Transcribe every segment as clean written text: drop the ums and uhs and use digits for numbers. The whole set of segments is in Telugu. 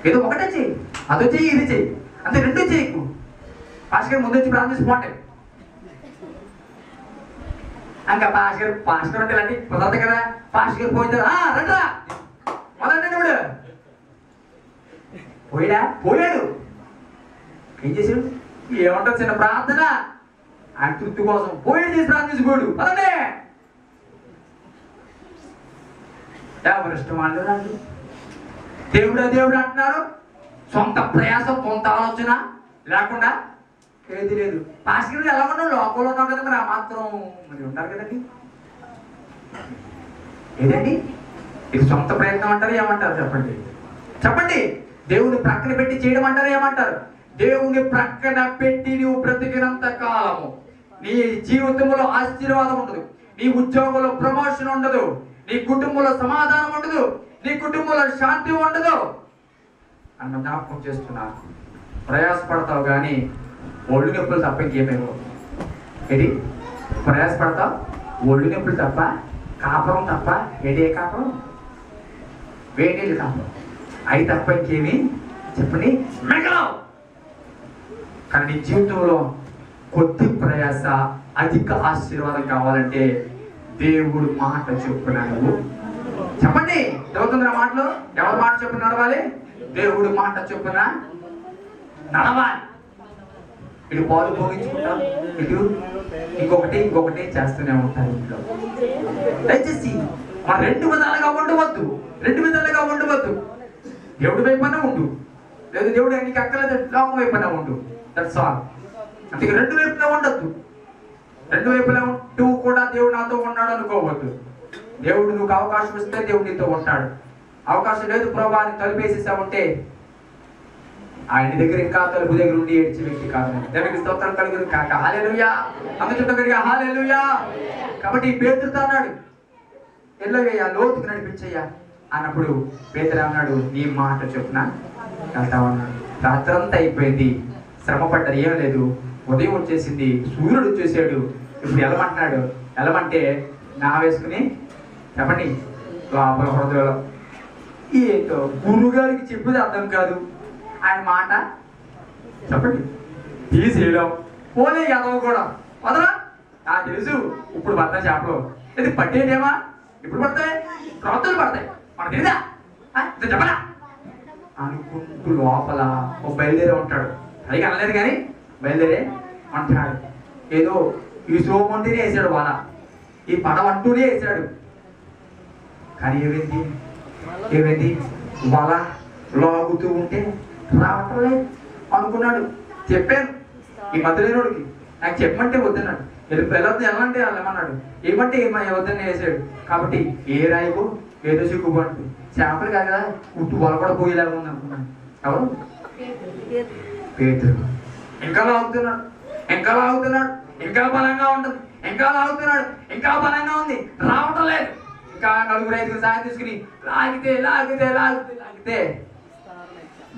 ఏదో ఒకటే చెయ్యి, అదో చెయ్యి ఇది చెయ్యి, అంతే. రెండు చెయ్యకు. పాస్టర్ గారు ముందు వచ్చి ప్రార్థన చేసుకోండి. ఇంకా పాస్టర్ అంటే ఇలాంటి కుదరదు కదా. పాస్టర్ గారు పోయిందా రండ్రా మొదలంటే ఇప్పుడు పోయాడు. ఏం చేశాడు? ఏమంటారు, చిన్న ప్రార్థన ఆయన తృప్తి కోసం పోయాడు, చేసి ప్రార్థించుకోడు. అదే ఎవరు ఇష్టం వాళ్ళు రాదు. దేవుడు అంటున్నారు. సొంత ప్రయాసం, సొంత ఆలోచన లేకుండా ఏది లేదు. పాస్టర్ ఎలా ఉన్నాం, లోకంలో ఉన్నాం కదా, మరి ఆ మాత్రం మరి ఉంటారు కదండి. ఏదండి ఇది? సొంత ప్రయత్నం అంటారు, ఏమంటారు చెప్పండి? చెప్పండి. దేవుని ప్రక్కన పెట్టి చేయడం అంటారు, ఏమంటారు? దేవుని ప్రక్కన పెట్టి నువ్వు బ్రతికినంత కాలము నీ జీవితంలో ఆశీర్వాదం ఉండదు, నీ ఉద్యోగంలో ప్రమోషన్ ఉండదు, నీ కుటుంబంలో సమాధానం ఉండదు, నీ కుటుంబంలో శాంతి ఉండదు అన్న జ్ఞాపకం చేస్తున్నా. ప్రయాసపడతావు కానీ ఒళ్ళు నొప్పులు తప్ప ఇంకేమేమో. ఏంటి ప్రయాసపడతావు? ఒళ్ళు నొప్పులు తప్ప, కాపురం తప్ప. ఏంటి? ఏ కాపురం? వేడినీళ్ళు కాపురం. అవి తప్ప ఇంకేమి చెప్పండి మిగలవు. కానీ నీ జీవితంలో కొద్ది ప్రయాస, అధిక ఆశీర్వాదం కావాలంటే దేవుడు మాట చొప్పున నువ్వు చెప్పండి. చదువుతుంది ఆ మాటలు. ఎవరి మాట చొప్పున నడవాలి? దేవుడు మాట చొప్పున నడవాలి. ఇటు పాలు పోగించుకుంటాం, ఇటు ఇంకొకటి చేస్తూనే ఉంటారు ఇంట్లో. దయచేసి మా రెండు విధాలుగా ఉండవద్దు. దేవుడి వైపునే ఉండు, లేదు దేవుడు నీకు అక్కర్లేదు లోకం వైపునే ఉండు. That's all. అందుకే రెండు వైపులా ఉండద్దు. రెండు వైపులా ఉంటూ కూడా దేవుడు నాతో ఉన్నాడు అనుకోవద్దు. దేవుడు నువ్వు అవకాశం ఇస్తే దేవుడు నీతో ఉంటాడు. అవకాశం లేదు ప్రభా అని తలుపేసేసావుంటే ఆయన దగ్గర ఇంకా తలుపు దగ్గర ఉండి ఏడ్చే వ్యక్తి కాదు. దేవునికి స్తోత్రం కలుగును కాక. హల్లెలూయా. అందుకే హల్లెలూయా. కాబట్టి పేతురుతో అన్నాడు, ఎల్లవయ్యా లోతుకు నడిపించయ్యా అన్నప్పుడు పేతురు అన్నాడు, నీ మాట చొప్పున వెళ్తామన్నాడు. రాత్రంతా అయిపోయింది, శ్రమ పడ్డారు, ఏం లేదు. ఉదయం వచ్చేసింది, సూర్యుడు వచ్చేసాడు. ఇప్పుడు వెళ్ళమంటున్నాడు. వెళ్ళమంటే నా వేసుకుని చెప్పండి లోపల హృదయంలో ఏంటో గురువుగారికి చెప్పేది అర్థం కాదు. ఆయన మాట చెప్పండి తీసేయడం. పోలే ఎదవ కూడా వదరా. నాకు తెలుసు ఇప్పుడు పడతాయి చేపలు, ఇది పట్టేదేమా ఇప్పుడు పడతాయి, క్రొత్తలు పడతాయి, మనకు తెలీదా చెప్పరా అనుకుంటూ లోపల ఒక బయలుదేరే ఉంటాడు. పైకి అనలేదు కానీ బయలుదేరే అంటాడు. ఏదో ఈ సోమంటేనే వేసాడు వాళ్ళ, ఈ పడవ అంటూనే వేసాడు. కానీ ఏమైంది వాళ్ళ లాగుతూ ఉంటే రావట్లేదు అనుకున్నాడు. చెప్పాను ఈ మధ్యలేనోడికి, నాకు చెప్పమంటే వద్దన్నాడు. వెళ్ళొద్దు ఎలాంటి వాళ్ళు ఏమన్నాడు, ఏమంటే వద్దని వేసాడు. కాబట్టి ఏ రాయికో ఏదో సిగ్గుపడుతుంది. చేపలు కాదు కదా, ఉట్టు వల కూడా పోయేలాగా ఉంది అనుకున్నాడు. ఎవరు? పేతురు. ఇంకా లాగుతున్నాడు, ఇంకా బలంగా ఉంటుంది, ఇంకా బలంగా ఉంది, రావటం లేదు. ఇంకా నలుగురు ఐదుగురు సాయం తీసుకుని లాగితే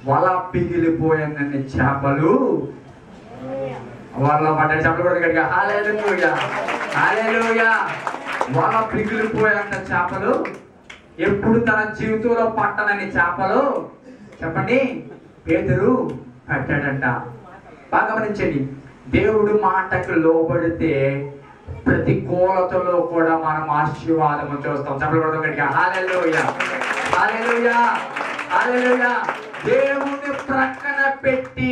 వల పిగిలిపోయానని చేపలు వాళ్ళ పడ్డ చేపలు కూడా గట్టిగా హల్లెలూయా. వల పిగిలిపోయాన్న చేపలు, ఎప్పుడు తన జీవితంలో పట్టనని చేపలు చెప్పండి పేతురు పట్టాడంట. బాగా గమనించండి, దేవుడు మాటకు లోబడితే ప్రతికూలతలో కూడా మనం ఆశీర్వాదం చూస్తాం. చెప్పకూడదు గట్టిగా హల్లెలూయా. దేవుని ప్రక్కన పెట్టి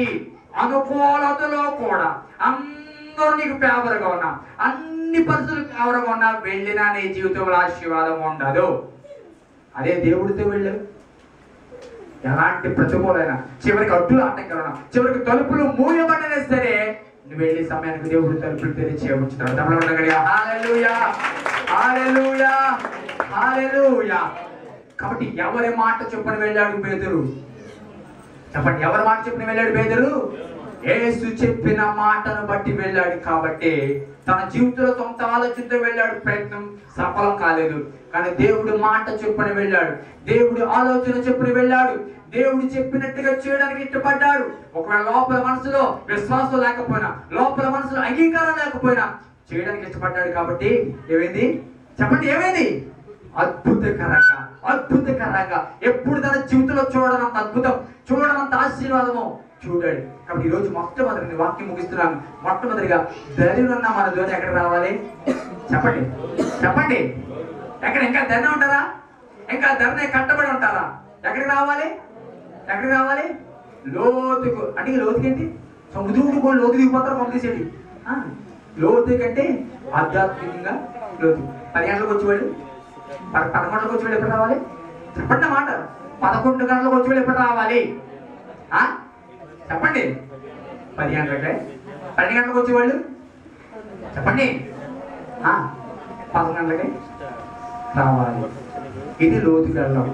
అనుకూలతలో కూడా అందరూ నీకు ఫేవర్గా ఉన్నా, అన్ని పరిస్థితులు ఫేవర్గా ఉన్నా, వెళ్ళినా నీ జీవితంలో ఆశీర్వాదం ఉండదు. అదే దేవుడితో వెళ్ళావు, ఎలాంటి ప్రతికూలైనా, చివరికి అడ్డులు ఆటంకాలన్నా, చివరికి తలుపులు మూయబడినా సరే నువ్వు వెళ్ళే సమయానికి దేవుడు తలుపులు తెరిచి ఉంచుతాడు. హల్లెలూయా. కాబట్టి ఎవరి మాట చొప్పున వెళ్ళాడు పేతురు? చెప్పండి, ఎవరి మాట చొప్పున వెళ్ళాడు పేతురు? యేసు చెప్పిన మాటను బట్టి వెళ్ళాడు. కాబట్టి తన జీవితంలో సొంత ఆలోచనతో వెళ్ళాడు, ప్రయత్నం సఫలం కాలేదు. కానీ దేవుడు మాట చొప్పున వెళ్ళాడు, దేవుడి ఆలోచన చొప్పున వెళ్ళాడు, దేవుడు చెప్పినట్టుగా చేయడానికి ఇష్టపడ్డాడు. ఒకవేళ లోపల మనసులో విశ్వాసం లేకపోయినా, లోపల మనసులో అంగీకారం లేకపోయినా చేయడానికి ఇష్టపడ్డాడు. కాబట్టి ఏమైంది చెప్పండి, ఏమైంది? అద్భుతకరంగా అద్భుతకరంగా ఎప్పుడు తన జీవితంలో చూడనంత అద్భుతం, చూడనంత ఆశీర్వాదము చూడాడు. కాబట్టి ఈరోజు మొట్టమొదటి వాక్యం ముగిస్తున్నాను. మొట్టమొదటిగా ధైర్యం ఉన్న మన ధోని ఎక్కడ రావాలి చెప్పండి, చెప్పండి. ఎక్కడ ఇంకా ధైర్యం ఉంటారా? ఇంకా ధైర్యం కట్టబడి ఉంటారా? ఎక్కడికి రావాలి? ఎక్కడికి రావాలి? లోతుకు. అంటే లోతుకి ఏంటి? సముద్రుడు కూడా లోతు దిగిపోతారు పంపించేది. లోతు కంటే ఆధ్యాత్మికంగా లోతు. 10 గంటలకు వచ్చేవాళ్ళు, 11 గంటలకు వచ్చేవాళ్ళు ఎప్పుడు రావాలి చెప్పండి మాట. 11 గంటలకు వచ్చేవాళ్ళు ఎప్పుడు రావాలి చెప్పండి? 10 గంటలకే. 12 గంటలకు వచ్చేవాళ్ళు చెప్పండి? 11 గంటలకి రావాలి. ఇది లోతుకి వెళ్ళడం,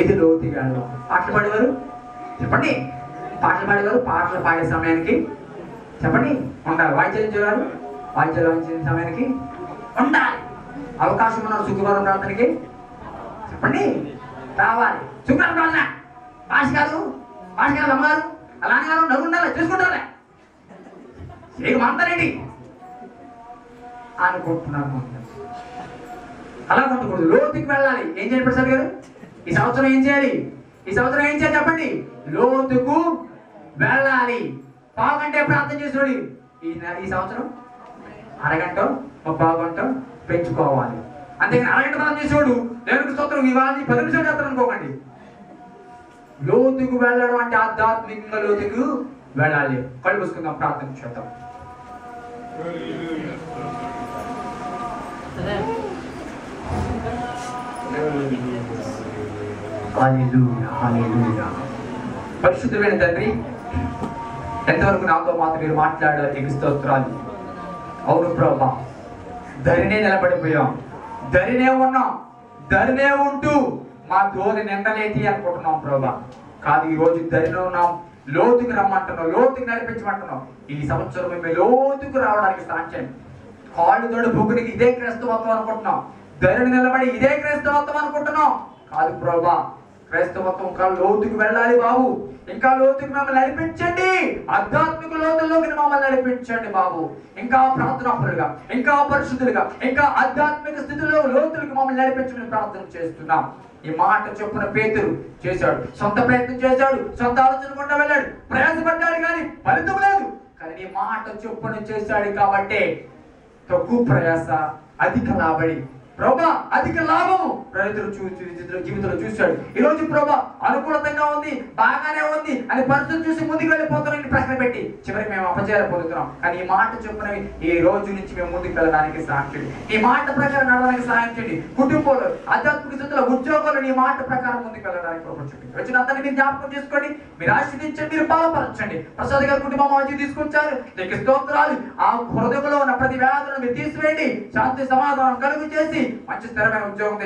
ఇది లోతుకి వెళ్ళడం. పాటలు పాడేవారు చెప్పండి, పాటలు పాడేవారు పాటలు పాడే సమయానికి చెప్పండి ఉండాలి. వాయిద్యం చేయాలి, వాయిద్యాలు వాయించిన సమయానికి ఉండాలి. అవకాశం ఉన్న శుక్రవారం ప్రాంతానికి చెప్పండి రావాలి. శుక్రవారం ప్రార్థన భాష కాదు, భాష కాదు అమ్మగారు అలానే గారు నవ్వు ఉండాలి, చేసుకుంటారా ఏం మాట్లాడండి అనుకుంటున్నాను. అలా ఉండకూడదు, లోతుకి వెళ్ళాలి. ఏం చేయాలి ప్రసాద్ గారు? ఈ సంవత్సరం ఏం చేయాలి? ఈ సంవత్సరం ఏం చేయాలి చెప్పండి? లోతుకు వెళ్ళాలి. పావుగంట ప్రార్థన చేసాడు. ఈ సంవత్సరం అరగంట, 1/4 గంట పెంచుకోవాలి. అంతేగాని అరగంట ప్రార్థన చేసేవాడు దేవునికి స్తోత్రం ఇవాళ 10 నిమిషాలు చేస్తాను అనుకోకండి. లోతుకు వెళ్ళడం అంటే ఆధ్యాత్మికంగా లోతుకు వెళ్ళాలి. కళ్ళు మూసుకుందాం, ప్రార్థన చేద్దాం. హల్లెలూయా, హల్లెలూయా. పరిశుద్ధమైన తండ్రి, ఎంతవరకు నాతో మాత్రం మీరు మాట్లాడారు, నీకు స్తోత్రాలు. అవును ప్రభా, ధరినే నిలబడిపోయాం, ధరినే ఉన్నాం, ధరినే ఉంటూ మా ధోని నిండలేటి అనుకుంటున్నాం ప్రభా. కాదు, ఈ రోజు ధరిలో ఉన్నాం, లోతుకు రమ్మంటున్నాం, లోతుకు నడిపించమంటున్నాం. ఈ సంవత్సరం మేము లోతుకు రావడానికి సాధ్యం. కాళ్ళు తోడు బుగ్గునికి ఇదే క్రైస్తవత్వం అనుకుంటున్నాం, ధరిని నిలబడి ఇదే క్రైస్తవత్వం అనుకుంటున్నాం. కాదు ప్రభా, క్రైస్తవత్వం ఇంకా లోతుకు వెళ్ళాలి బాబు. ఇంకా లోతుకు మమ్మల్ని నడిపించండి, ఆధ్యాత్మిక లోతుల్లోకి మమ్మల్ని నడిపించండి బాబు. ఇంకా ప్రార్థనాపరులుగా, ఇంకా పరిశుద్ధులుగా, ఇంకా ఆధ్యాత్మిక స్థితిలో లోతులకు మమ్మల్ని నడిపించమని ప్రార్థన చేస్తున్నాం. ఈ మాట చొప్పున పేతురు చేశాడు, సొంత ప్రయత్నం చేశాడు, సొంత ఆలోచన గుండా వెళ్ళాడు, ప్రయాసపడ్డాడు కానీ ఫలితం లేదు. కానీ ఈ మాట చొప్పున చేశాడు కాబట్టి తక్కువ ప్రయాస అధిక లాభడి ప్రభా, అధిక లాభము రైతులు జీవితంలో చూశాడు. ఈ రోజు ప్రభా అనుకూలంగా ఉంది, బాగానే ఉంది అని పరిస్థితి చూసి ముందుకు వెళ్ళిపోతున్నాం ప్రశ్న పెట్టి చివరికి మేము అపజయాలు పొందుతున్నాం. కానీ ఈ మాట చొప్పునవి ఈ రోజు నుంచి మేము ముందుకు వెళ్ళడానికి సహాయం చేయండి. ఈ మాట ప్రకారం నడవడానికి సహాయం చేయండి. కుటుంబంలో ఆధ్యాత్మిక స్థితిలో ఉద్యోగాలు ఈ మాట ప్రకారం ముందుకు వెళ్ళడానికి చూపించండి. వచ్చిన అతన్ని మీరు జ్ఞాపకం చేసుకోండి, మీరు ఆశీర్వదించండి, మీరు బలపరచండి. ప్రసాద్ గారి కుటుంబం మంచి తీసుకొచ్చారు, నీకు స్తోత్రాలు. ఆ హృదయంలో ఉన్న ప్రతి వ్యాధులను మీరు తీసివేయండి, శాంతి సమాధానం కలుగు చేసి మంచి స్థిరమైన ఉద్యోగం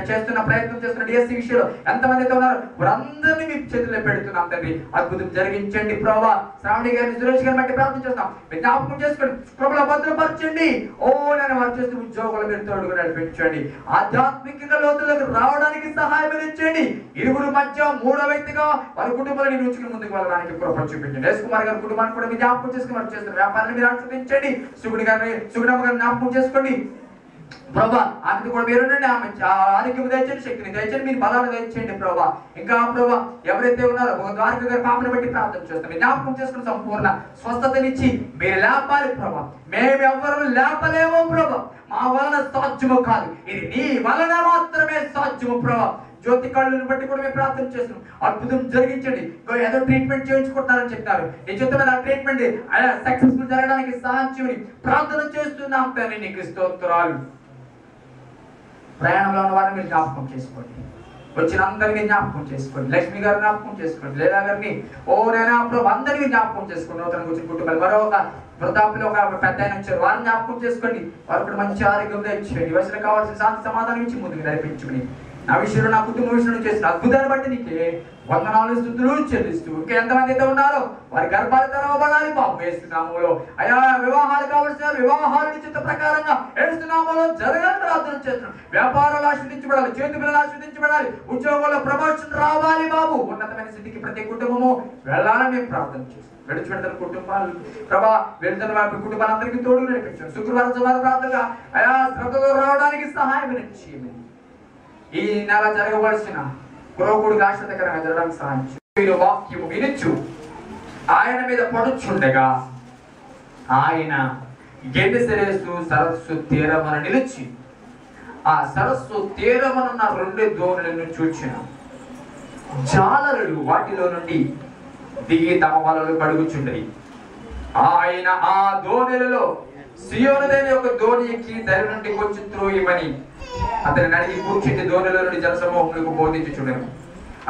చేస్తున్న ప్రయత్నం చేస్తున్న డిఎస్సి విషయంలో ఎంతమందితో ఉన్నారు వారందరినీ మీ చేతుల్లో పెడుతున్నాం తండ్రి. అద్భుతం జరిగించండి ప్రభా. శ్రావణి గారిని, సురేష్ గారిని బట్టి ప్రార్థన చేస్తాం, మీరు జ్ఞాపకం చేసుకోండి, కృపలో భద్రపరచండి. ఓ నేను వారు చేస్తున్న ఉద్యోగాలు మీరు తోడుగా నడిపించండి. ఆధ్యాత్మికంగా లోతులకు రావడానికి సహాయం ఇచ్చండి. ఇరువురు మధ్య మూడో వ్యక్తిగా వారి కుటుంబాలను నేను ఉంచుకుని ముందుకు వెళ్ళడానికి కృప చూపించండి. ఎస్ కుమార్ గారి కుటుంబాన్ని కూడా మీరు జ్ఞాపకం చేసుకుని వారు చేస్తున్న వ్యాపారాన్ని మీరు ఆశీర్వదించండి. సుగుణమ్మ గారిని జ్ఞాపకం చేసుకోండి ప్రభా. ఆమె కూడా మీరుండండి, ఆమె ఆరోగ్యం దయచేయండి, శక్తిని దయచేయండి, మీరు బలాన్ని దయచేయండి ప్రభా. ఇంకా ప్రభా ఎవరైతే ఉన్నారో ఒక ద్వారక గారి పాపను బట్టి ప్రార్థన చేస్తాం, జ్ఞాపకం చేసుకుని సంపూర్ణ స్వస్థతనిచ్చి మీరు లేపాలి ప్రభా. మేమెవ్వరూ లేపలేము ప్రభా, మా వలన సాధ్యము కాదు, ఇది నీ వలన మాత్రమే సాధ్యము ప్రభా. జ్యోతి కళ్ళను బట్టి కూడా మేము ప్రార్థన చేస్తున్నాం, అద్భుతం జరిగించండి. ఏదో ట్రీట్మెంట్ చేయించుకుంటున్నారని చెప్తారు, నిజమైన ట్రీట్మెంట్ సక్సెస్ఫుల్ జరగడానికి సహాయం ప్రార్థన చేస్తున్నాం తండ్రి, నీకు స్తోత్రాలు. ప్రయాణంలో ఉన్న వారిని మీరు జ్ఞాపకం చేసుకోండి, వచ్చిన అందరినీ జ్ఞాపకం చేసుకోండి. లక్ష్మి గారిని జ్ఞాపకం చేసుకోండి, లీలా గారిని, ఓ నైనా ప్రభు అందరినీ జ్ఞాపకం చేసుకోండి. నూతన వచ్చిన కుటుంబాలు మరో ఒక వృద్ధాప్యలో ఒక పెద్ద ఆయన వచ్చారు, వారిని జ్ఞాపకం చేసుకోండి. వారు కూడా మంచి ఆరోగ్యం ఇచ్చేయండి, వయసులో కావాల్సిన శాంతి సమాధానం ఇచ్చి ముందుకు నడిపించుకుని నా విషయంలో, నా కుటుంబ విషయంలో చేసిన అద్భుతాన్ని బట్టి నీకే వందనాలు స్తుతులు చెల్లిస్తూ ఇంకా ఎంతమంది అయితే ఉన్నారో వారి గర్భాలు తెరవబడాలి బాబు యేసునామములో. అయా వివాహాలు కావాల్సిన వివాహాలు నిశ్చిత ప్రకారంగా యేసునామములో జరగాలని ప్రార్థన చేస్తున్నాం. వ్యాపారాలు ఆశీర్వదించబడాలి, చేతి పిల్లలు ఆశీర్వదించబడాలి, ఉద్యోగంలో ప్రమోషన్ రావాలి బాబు. ఉన్నతమైన స్థితికి ప్రతి కుటుంబము వెళ్ళాలని మేము ప్రార్థన చేస్తున్నాం. విడిచిపెడతారు కుటుంబాలు ప్రభా, వెళ్తున్న వారి కుటుంబాలందరికీ తోడు నడిపించారు. శుక్రవారం సుమారు ప్రార్థనగా అయా శ్రద్ధతో రావడానికి సహాయం చేయమని ఈ నెల జరగవలసిన క్రోకుడికి ఆశ్చర్యకరంగా జరగడానికి సహాయం చేయి. మీరు వాక్యము వినొచ్చు, ఆయన మీద పడుచుండగా ఆయన గెన్నేసరెతు సరస్సు తీరమున నిలిచి ఆ సరస్సు తీరమునున్న 2 దోణులను చూచిన జాలరులు వాటిలో నుండి దిగి తమ వలలు కడుగుచుండయి. ఆయన ఆ దోణులలో సియోనుదైన ఒక దోణి ఎక్కి దరి నుండి కొంచెం త్రోయమని అతని అడిగి కూర్చుంటే దోణిలో నుండి జనసమూహములకు బోధించుచుండెను.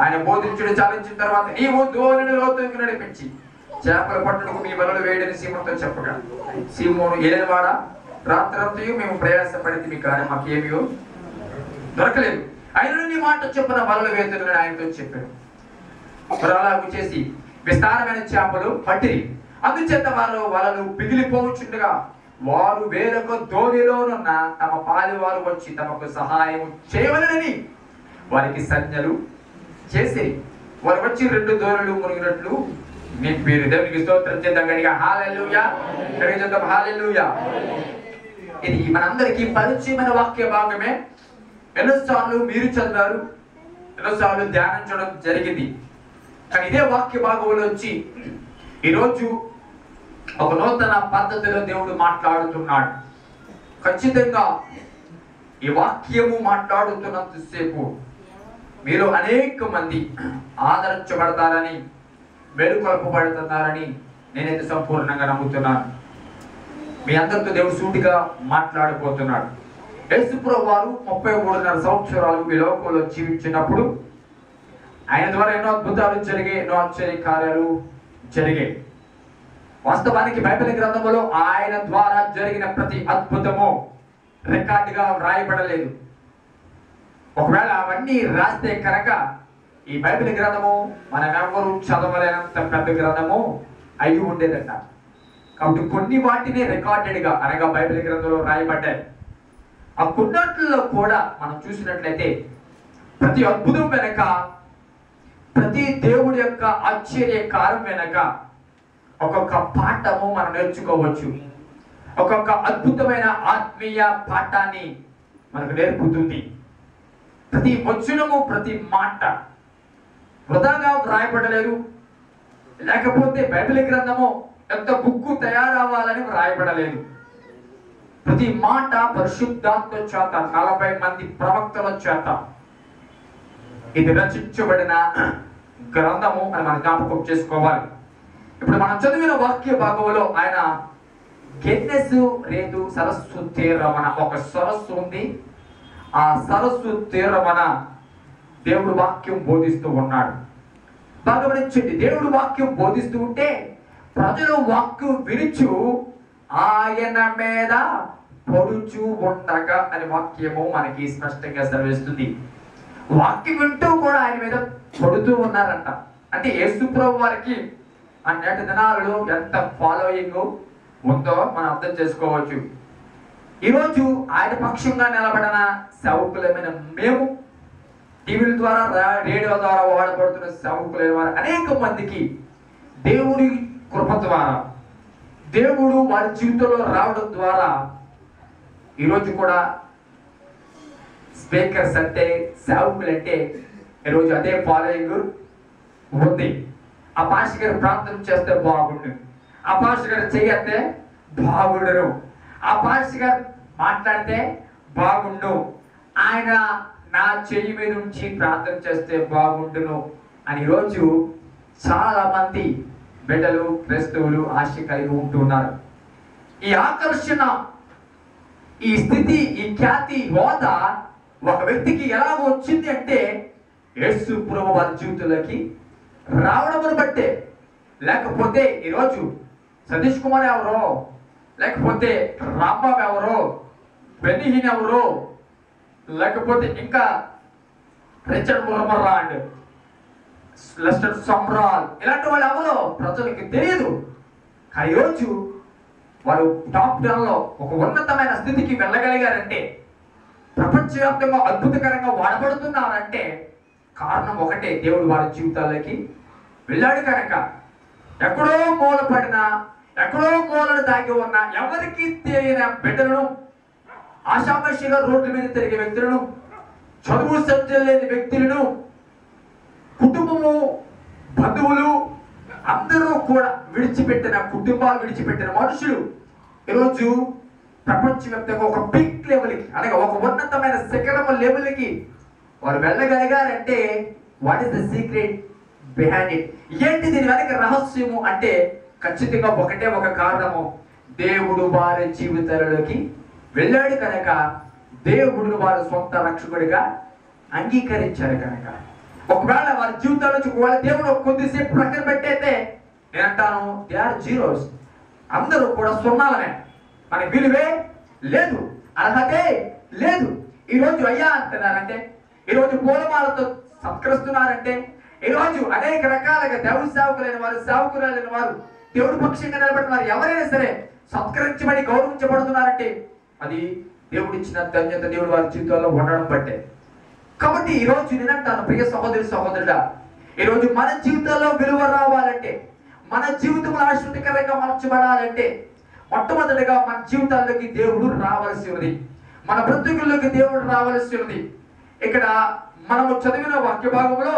ఆయన బోధించుడు చాలించిన తర్వాత నీవు దోణిని లోతుకు నడిపించి చేపల పట్టుటకు మీ వలలు వేయడని సీమోనుతో చెప్పగా, సీమోను ఏలినవాడ, రాత్రంతయు మేము ప్రయాసపడితే మీ కానీ మాకేమీ దొరకలేదు, ఆయన నీ మాట చొప్పున వలలు వేతులని ఆయనతో చెప్పాడు. అలాగూ చేసి విస్తారమైన చేపలు పట్టిరి. అందుచేత వారు వలలు పిగిలిపోవచ్చుండగా వారు వేరొక దోణిలోనున్న తమ పాలి వారు వచ్చి తమకు సహాయం చేయవలనని వారికి సంజ్ఞలు చేసి వారు వచ్చి 2 దోణులు మునిగినట్లు నింపిరి. దేవునికి స్తోత్రం చేద్దాం గట్టిగా. హల్లెలూయా, హల్లెలూయా. ఇది మనందరికీ పరిచయమైన వాక్య భాగమే. ఎన్నోసార్లు మీరు చదివారు, ఎన్నోసార్లు ధ్యానించడం జరిగింది. కానీ ఇదే వాక్య భాగంలో వచ్చి ఈరోజు ఒక నూతన పద్ధతిలో దేవుడు మాట్లాడుతున్నాడు. ఖచ్చితంగా ఈ వాక్యము మాట్లాడుతున్నంతసేపు మీరు అనేక మంది ఆదరించబడతారని, మేలుకొల్పబడుతున్నారని నేనైతే సంపూర్ణంగా నమ్ముతున్నాను. మీ అందరితో దేవుడు సూటిగా మాట్లాడబోతున్నాడు. యేసుప్రభువు వారు 33.5 సంవత్సరాలు ఈ లోకంలో జీవించినప్పుడు ఆయన ద్వారా ఎన్నో అద్భుతాలు జరిగాయి, ఎన్నో ఆశ్చర్య కార్యాలు జరిగాయి. వాస్తవానికి బైబిల్ గ్రంథంలో ఆయన ద్వారా జరిగిన ప్రతి అద్భుతము రికార్డుగా వ్రాయబడలేదు. ఒకవేళ అవన్నీ రాస్తే కనుక ఈ బైబిల్ గ్రంథము మనమెవరు చదవలేనంత పెద్ద గ్రంథము అయి ఉండేదట. కాబట్టి కొన్ని వాటిని రికార్డెడ్గా అనగా బైబిల్ గ్రంథంలో రాయబడ్డాయి. ఆ కొన్నిట్లో కూడా మనం చూసినట్లయితే ప్రతి అద్భుతం వెనక, ప్రతి దేవుడి యొక్క ఆశ్చర్యకారం వెనక ఒక్కొక్క పాఠము మనం నేర్చుకోవచ్చు. ఒక్కొక్క అద్భుతమైన ఆత్మీయ పాఠాన్ని మనకు నేర్పుతుంది. ప్రతి వచనము, ప్రతి మాట వృధాగా వ్రాయబడలేదు. లేకపోతే బైబిల్ గ్రంథము ఎంత బుక్కు తయారవ్వాలని వ్రాయబడలేదు. ప్రతి మాట పరిశుద్ధాత్మ చేత 40 మంది ప్రవక్తల చేత ఇది రచించబడిన గ్రంథము అని మనం జ్ఞాపకం చేసుకోవాలి. ఇప్పుడు మనం చదివిన వాక్య భాగంలో ఆయన గెన్నేసరెతు సరస్సు తీరమున ఒక సరస్సు ఉంది. ఆ సరస్సు తీరమున దేవుడు వాక్యం బోధిస్తూ ఉన్నాడు. బాగా గమనించండి, దేవుడు వాక్యం బోధిస్తూ ఉంటే ప్రజలు వాక్యం వినుచు ఆయన మీద పొడుచు ఉండగా అని వాక్యము మనకి స్పష్టంగా సెలవిస్తుంది. వాక్యం వింటూ కూడా ఆయన మీద పడుతూ ఉన్నారంట. అంటే యేసుప్రభు వారికి ఆ నేటి దినాలలో ఎంత ఫాలోయింగ్ ఉందో మనం అర్థం చేసుకోవచ్చు. ఈరోజు ఆయన పక్షంగా నిలబడిన సేవకులమైన మేము, టీవీల ద్వారా, రేడియో ద్వారా వాడబడుతున్న సేవకులైన వారు అనేక మందికి దేవుడి కృప ద్వారా, దేవుడు వారి జీవితంలో రావడం ద్వారా ఈరోజు కూడా స్పీకర్స్ అంటే, సేవకులు అంటే ఈరోజు అదే ఫాలోయింగ్ ఉంది. ఆ పాస్టర్ గారు ప్రార్థన చేస్తే బాగుండు, ఆ పాస్టర్ గారు చేయతే బాగుండరు, ఆ పాస్టర్ గారు మాట్లాడితే బాగుండు, ఆయన నా చెయ్యి మీద నుంచి ప్రార్థన చేస్తే బాగుండును అని ఈరోజు చాలా మంది బిడ్డలు, క్రైస్తవులు ఆశ కలిగి ఉంటున్నారు. ఈ ఆకర్షణ, ఈ స్థితి, ఈ ఖ్యాతి, హోదా ఒక వ్యక్తికి ఎలా వచ్చింది అంటే యేసు ప్రభు వారి జీవితంలోకి రావడం బట్టే. లేకపోతే ఈరోజు సతీష్ కుమార్ ఎవరో, లేకపోతే రాంబాబు ఎవరో, బెనిహిన్ ఎవరో, లేకపోతే ఇంకా రిచర్డ్ మురమర్రాండ్, లెస్టర్ సమ్రాల్, ఇలాంటి వాళ్ళు ఎవరో ప్రజలకి తెలియదు. కానీ ఈరోజు వారు టాప్ 10లో ఒక ఉన్నతమైన స్థితికి వెళ్ళగలిగారంటే, ప్రపంచవ్యాప్తంగా అద్భుతకరంగా వాడబడుతున్నారంటే కారణం ఒకటే, దేవుడు వారి జీవితాల్లోకి వెళ్ళాడు కనుక. ఎక్కడో మూలపడిన, ఎక్కడో మూలను దాగి ఉన్న, ఎవరికి తెలియని బిడ్డలను, ఆశామషిగా రోడ్ల మీద తిరిగే వ్యక్తులను చదువు సంచలన లేని వ్యక్తులను, కుటుంబము, బంధువులు అందరూ కూడా విడిచిపెట్టిన కుటుంబాలు, విడిచిపెట్టిన మనుషులు ఈరోజు ప్రపంచవ్యాప్తంగా ఒక పీక్ లెవెల్కి, అనగా ఒక ఉన్నతమైన శిఖరం లెవెల్కి వారు వెళ్ళగలిగారంటే what is the secret behind it? ఏంటి దీని వెనక రహస్యము అంటే ఖచ్చితంగా ఒకటే ఒక కారణము, దేవుడు వారి జీవితాలలోకి వెళ్ళాడు కనుక, దేవుడిని వారి సొంత రక్షకుడిగా అంగీకరించారు కనుక. ఒకవేళ వారి జీవితాల నుంచి ఒకవేళ దేవుడు కొద్దిసేపు ప్రక్కన పెట్టయితే నేను అంటాను దే ఆర్ జీరోస్. అందరూ కూడా సున్నాలనే, మనకి విలువే లేదు, అర్హతే లేదు. ఈరోజు అయ్యా అంటున్నారంటే, ఈరోజు పూలమాలతో సత్కరిస్తున్నారంటే, ఈరోజు అనేక రకాలుగా దేవుడు సేవకులైన వారు, సేవకులైన వారు, దేవుడు పక్షంగా నిలబడిన వారు ఎవరైనా సరే సత్కరించబడి గౌరవించబడుతున్నారంటే అది దేవుడిచ్చిన ధన్యత, దేవుడు వారి జీవితాల్లో ఉండడం బట్టే. కాబట్టి ఈరోజు నేనంటాను ప్రియ సహోదరి సహోదరుడా, ఈరోజు మన జీవితాల్లో విలువ రావాలంటే, మన జీవితంలో ఆశ్చర్యకరంగా మార్చబడాలంటే మొట్టమొదటిగా మన జీవితాల్లోకి దేవుడు రావాల్సి ఉన్నది, మన బ్రతుకుల్లోకి దేవుడు రావాల్సి ఉన్నది. ఇక్కడ మనము చదివిన వాక్య భాగంలో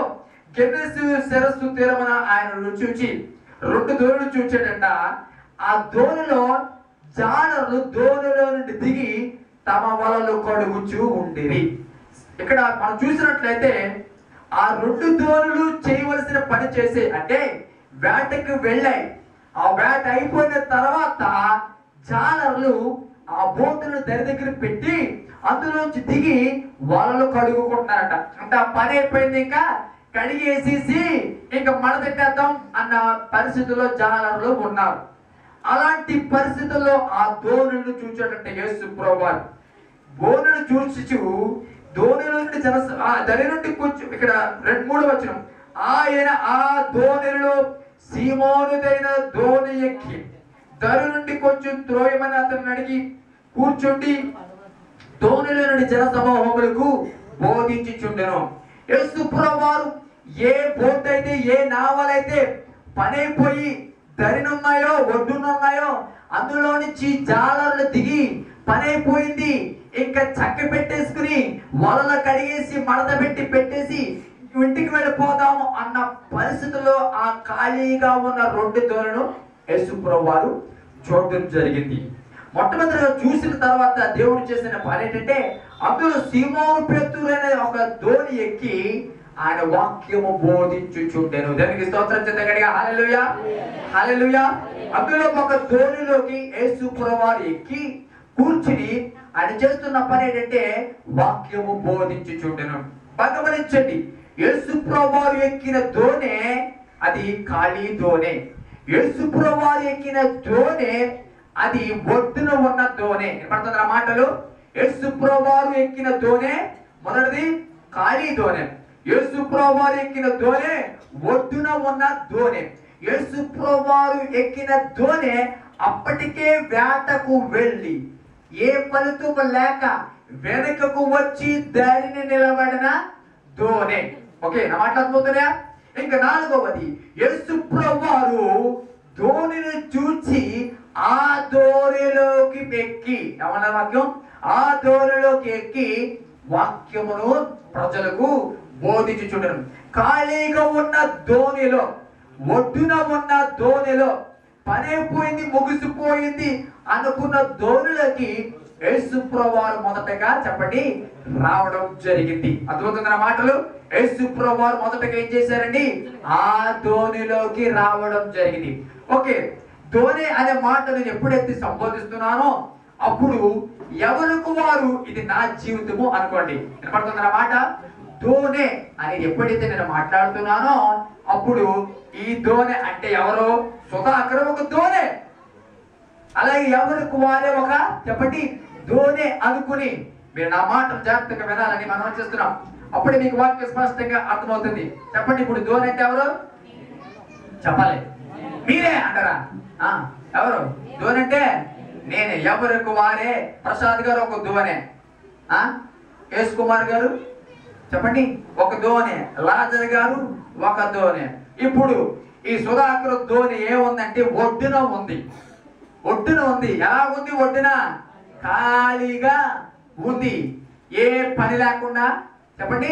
గెన్నెసు సరస్సు తీరమున ఆయన చూచి 2 దోణులు చూచాడంట. ఆ దోణిలో జాలర్లు దోణిలో నుండి దిగి తమ వలలు కడుగుచూ ఉండిరి. ఇక్కడ మనం చూసినట్లయితే ఆ 2 దోణులు చేయవలసిన పని చేసే, అంటే వేటకు వెళ్ళాయి. ఆ వేట అయిపోయిన తర్వాత జాలర్లు ఆ బోటును దరి దగ్గర పెట్టి అందులోంచి దిగి వలలు కడుగుకుంటున్నారట. అంటే ఆ పని అయిపోయింది, ఇంకా కడిగేసేసి ఇంకా మడతెట్టేద్దాం అన్న పరిస్థితుల్లో జాలర్లు ఉన్నారు. అలాంటి పరిస్థితుల్లో ఆ దోణులను చూచాడంటే యేసు ప్రభువారు. బోనును చూచు దోణిలో నుండి దరి నుండి కూర్చు, ఇక్కడ 2-3 వచనం, ఆయన ఆ దోణిలో సీమోనుదైన దోణి ఎక్కి దరి నుండి కొంచెం త్రోయమని అతను అడిగి కూర్చుండి దోణిలో నుండి జన సమూహములకు బోధించుచుండెను. యేసు ప్రభువారు ఏ బోట్ అయితే, ఏ నావలైతే పనైపోయి దరినున్నాయో, ఒడ్డునున్నాయో అందులో నుంచి జాలర్లు దిగి పనైపోయింది, ఇంకా చక్క పెట్టేసుకుని వలలు కడిగేసి మడత పెట్టేసి ఇంటికి వెళ్ళిపోదాము అన్న పరిస్థితుల్లో ఆ ఖాళీగా ఉన్న 2 దోణులను యేసు ప్రభువారు చూడడం జరిగింది. మొట్టమొదటిగా చూసిన తర్వాత దేవుడు చేసిన పని ఏంటంటే, అందులో సీమోను పేతురు అనే ఒక దోణి ఎక్కి ఆయన వాక్యము బోధించుచుండెను. దేవునికి స్తోత్రం చెందగలిగా హల్లెలూయా, హల్లెలూయా. అందులో ఒక దోణిలోకి యేసు ప్రభువారు ఎక్కి కూర్చుని ఆయన చేస్తున్న పని ఏంటంటే వాక్యము బోధించుచుండెను. గమనించండి, యేసు ప్రభువారు ఎక్కిన దోణి అది ఖాళీ దోణి. యేసు ప్రభువారు ఎక్కిన దోణి అది ఒడ్డున ఉన్న దోణి. పడుతున్న మాటలు, యేసు ప్రభువారు ఎక్కిన దోణి మొదటిది ఖాళీ దోణి. యేసు ప్రభువారు ఎక్కిన దోణి ఒడ్డున ఉన్న దోణి. యేసు ప్రభువారు ఎక్కిన దోణి అప్పటికే వేటకు వెళ్ళి ఏ ఫలితం లేక వెనుకకు వచ్చి దారిని నిలబడిన దోణి. ఓకే, నా మాట్లాడుతున్నాయా? ఇంకా 4వది, యేసు ప్రభువారు దోణిని చూచి ఆ దోణిలోకి ఎక్కి, ఏమన్నా వాక్యం, ఆ దోణిలోకి ఎక్కి వాక్యమును ప్రజలకు బోధించుచుండెను. ఖాళీగా ఉన్న దోణిలో, ఒడ్డున ఉన్న దోణిలో, పనైపోయింది, ముగిసిపోయింది అనుకున్న దోణిలోకి యేసు ప్రభువారు మొదటగా చెప్పండి రావడం జరిగింది. అద్భుతమైన మాటలు. యేసు ప్రభువారు మొదటగా ఏం చేశారండి? ఆ దోణిలోకి రావడం జరిగింది. ఓకే, దోణి అనే మాట నేను ఎప్పుడైతే సంబోధిస్తున్నానో అప్పుడు ఎవరికి వారు ఇది నా జీవితము అనుకోండి. వినపడుతుందన్న మాట. దోణి అనేది ఎప్పుడైతే నేను మాట్లాడుతున్నానో అప్పుడు ఈ దోణి అంటే ఎవరు? సుధాకర్ ఒక దోణి, అలాగే ఎవరికి వారే ఒక చెప్పండి దోణి అనుకుని మీరు నా మాటలు జాగ్రత్తగా వినాలని మనం చేస్తున్నాం. అప్పుడే మీకు వాక్యం స్పష్టంగా అర్థమవుతుంది. చెప్పండి, ఇప్పుడు దోణి అంటే ఎవరు? చెప్పాలి, మీరే అంటారా? ఎవరు దోణి అంటే? నేనే. ఎవరికి వారే. ప్రసాద్ గారు ఒక దోణి, యేసు కుమార్ గారు చెప్పండి ఒక దోణి, లాజర్ గారు ఒక దోణి. ఇప్పుడు ఈ సుధాకర్ దోణి ఏముందంటే ఒడ్డున ఉంది. ఒడ్డున ఉంది. ఎలా ఉంది? ఒడ్డున ఖాళీగా ఉంది, ఏ పని లేకుండా చెప్పండి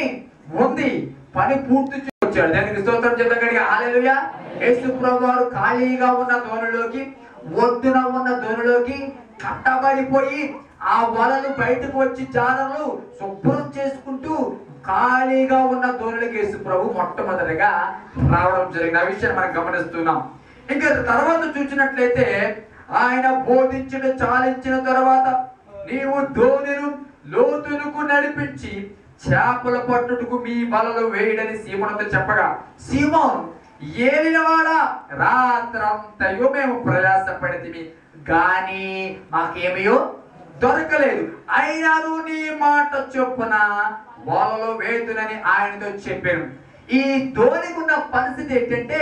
ఉంది, పని పూర్తి వచ్చాడు. దానికి స్తోత్రం చెప్తాం. హల్లెలూయా. యేసు ప్రభువు వారు ఖాళీగా ఉన్న దోణిలోకి, ఒడ్డున ఉన్న దోణిలోకి కట్టబడిపోయి ఆ వలలు బయటకు వచ్చి జారలు శుభ్రం చేసుకుంటూ ఖాళీగా ఉన్న దోణిలోకి యేసు ప్రభు మొట్టమొదటిగా రావడం జరిగిన విషయాన్ని మనం గమనిస్తున్నాం. ఇంకా తర్వాత చూసినట్లయితే ఆయన బోధించడం చాలించిన తర్వాత నీవు దోణిను లోతులకు నడిపించి చేపల పట్టుటకు మీ వలలు వేయడని సీమోనుతో చెప్పగా, సీమోను ఏలినవాడా, రాత్రంతయు మేము ప్రయాసపడితిమి గాని మాకేమయో దొరకలేదు, అయినాను నీ మాట చొప్పున వలలో వేతునని ఆయనతో చెప్పాను. ఈ దోణికున్న పరిస్థితి ఏంటంటే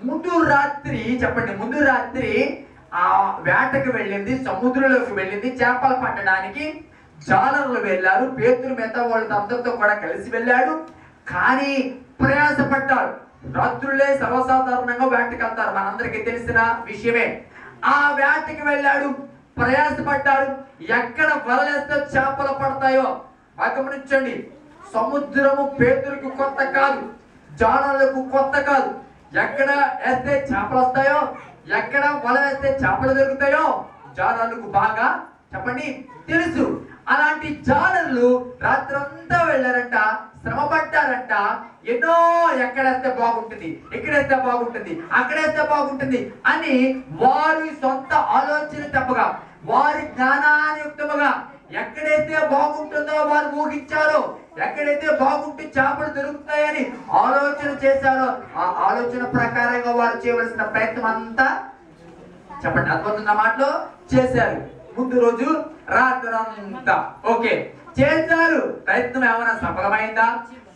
ముందు రాత్రి చెప్పండి, ముందు రాత్రి ఆ వేటకు వెళ్ళింది, సముద్రంలోకి వెళ్ళింది చేపలు పట్టడానికి. జాలర్లు వెళ్ళారు, పేతురు మిగతా వాళ్ళతో అందరితో కూడా కలిసి వెళ్ళాడు. కానీ ప్రయాసపడ్డాడు. రాత్రులే సర్వసాధారణంగా వేటకి వెళ్తారు, మనందరికీ తెలిసిన విషయమే. ఆ వేటకి వెళ్ళాడు, ప్రయాసపడ్డాడు. ఎక్కడ వలలేస్తే చేపలు పడతాయో గమనించండి. సముద్రము పేతురుకు కొత్త కాదు, జాలర్లకు కొత్త కాదు. ఎక్కడ వేస్తే చేపలు వస్తాయో, ఎక్కడ వల వేస్తే చేపలు దొరుకుతాయో జాలర్లకు బాగా చెప్పండి తెలుసు. అలాంటి జాలర్లు రాత్రంతా వెళ్ళారంట, శ్రమ పడ్డారంట. ఎన్నో ఎక్కడేస్తే బాగుంటుంది, ఎక్కడేస్తే బాగుంటుంది, అక్కడేస్తే బాగుంటుంది అని వారి సొంత ఆలోచన తప్పగా, వారి జ్ఞానాయుక్తముగా ఎక్కడైతే బాగుంటుందో వారు ఊహించారో, ఎక్కడైతే బాగుంటే చేపలు దొరుకుతాయని ఆలోచన చేశారో ఆ ఆలోచన ప్రకారంగా వారు చేయవలసిన ప్రయత్నం అంతా చెప్పండి అద్భుతమైన మాటలో చేశారు. ముందు రోజు రాత్రంతా ఓకే చేశారు. ప్రయత్నం ఏమైనా సఫలమైందా?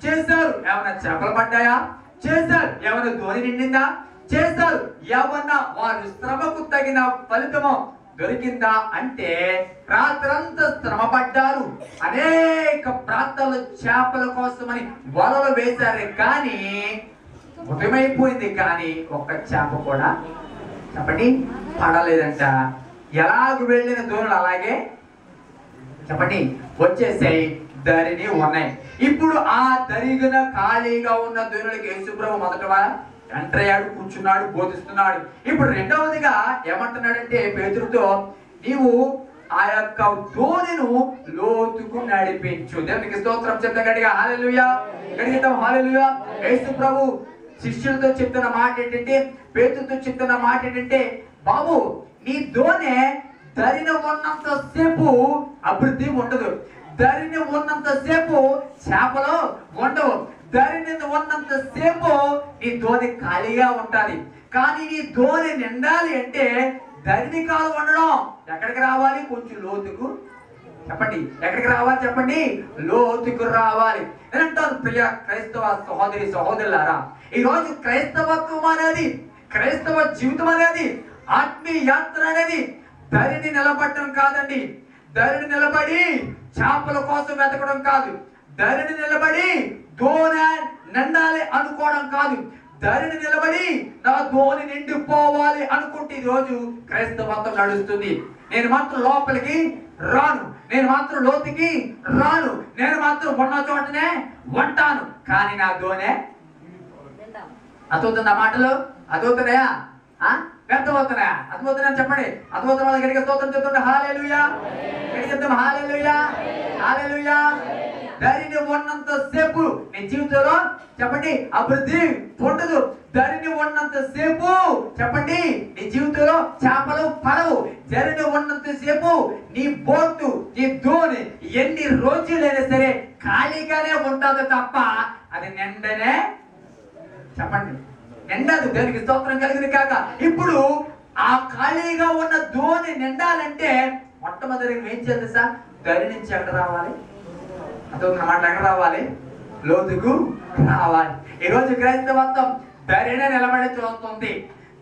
చేశారు. ఏమైనా చేపలు పడ్డాయా? చేశారు. ఏమైనా దోణి నిండిందా? చేశారు. ఏమన్నా వారు శ్రమకు తగిన ఫలితమో దొరికిందా అంటే రాత్రంతా శ్రమ పడ్డారు. అనేక ప్రాంతాల్లో చేపల కోసమని వలలు వేశారు, కానీ ఉదయమైపోయింది, కానీ ఒక్క చేప కూడా చెప్పండి పడలేదంట. ఎలాగ వెళ్ళిన దోణులు అలాగే చెప్పండి వచ్చేసాయి, దరిని ఉన్నాయి. ఇప్పుడు ఆ దరిగిన ఖాళీగా ఉన్న దోణులకి యేసుప్రభు మొదట ఎంటర్ అయ్యాడు, కూర్చున్నాడు, బోధిస్తున్నాడు. ఇప్పుడు రెండవదిగా ఏమంటున్నాడంటే పేతురుతో, నీవు ఆ యొక్క దోణిను లోతుకు నడిపించు. దేవునికి స్తోత్రం చెప్తాం గట్టిగా హల్లెలూయా, గట్టిగా హల్లెలూయా. యేసుప్రభు శిష్యులతో చెప్తున్న మాట ఏంటంటే, పేతురుతో చెప్తున్న మాట ఏంటంటే, బాబు నీ దోణి దరిన ఉన్నంత సేపు అభివృద్ధి ఉండదు, దరిని ఉన్నంత సేపు చేపలు ఉండవు, దరిని ఉన్నంత సేపు నీ దోణి ఖాళీగా ఉండాలి. కానీ నీ దోణి నిండాలి అంటే దరిని కాదు ఉండడం. ఎక్కడికి రావాలి? కొంచెం లోతుకు చెప్పండి. ఎక్కడికి రావాలి చెప్పండి? లోతుకు రావాలి. నేనంటాను ప్రియ క్రైస్తవ సహోదరి సహోదరులారా, ఈ రోజు క్రైస్తవత్వం అనేది, క్రైస్తవ జీవితం అనేది, ఆత్మీయ యాత్ర అనేది దరిని నిలబడటం కాదండి. దరిని నిలబడి చేపల కోసం వెతకడం కాదు, దరిని నిలబడి దోణి నిండాలి అనుకోవడం కాదు, దరిని నిలబడి నా దోణి నిండిపోవాలి అనుకుంటే ఈ రోజు క్రైస్తవత్వం నడుస్తుంది. నేను మాత్రం లోపలికి రాను, నేను మాత్రం లోతుకి రాను, నేను మాత్రం ఉన్న చోటనే ఉంటాను, కానీ నా దోణి అదవుతుందా? మాటలు అదవుతున్నాయా? వ్యర్థమవుతున్నాయా? అద్భుతమైన చెప్పండి. అద్భుతమైన గట్టిగా స్తోత్రం చెప్తుంటే హల్లెలూయా, గట్టిగా చెప్తాం హల్లెలూయా, హల్లెలూయా. దరిని ఉన్నంత సేపు నీ జీవితంలో చెప్పండి అభివృద్ధి ఉండదు. దరిని ఉన్నంత సేపు చెప్పండి నీ జీవితంలో చేపలు పడవు. దరిని ఉన్నంత సేపు నీ బోటు, నీ దోణి ఎన్ని రోజులైనా సరే ఖాళీగానే ఉంటుంది తప్ప అది నిండనే చెప్పండి నిండదు. దానికి స్తోత్రం కలిగింది కాక. ఇప్పుడు ఆ ఖాళీగా ఉన్న దోణి నిండాలంటే మొట్టమొదటిగా ఏం చేయాలి సార్? దరి నుంచి ఎక్కడ రావాలి? అదొక మాట ఎక్కడ రావాలి? లోతుకు రావాలి. ఈరోజు క్రైస్తవత్వం దరినే నిలబడి చూస్తుంది.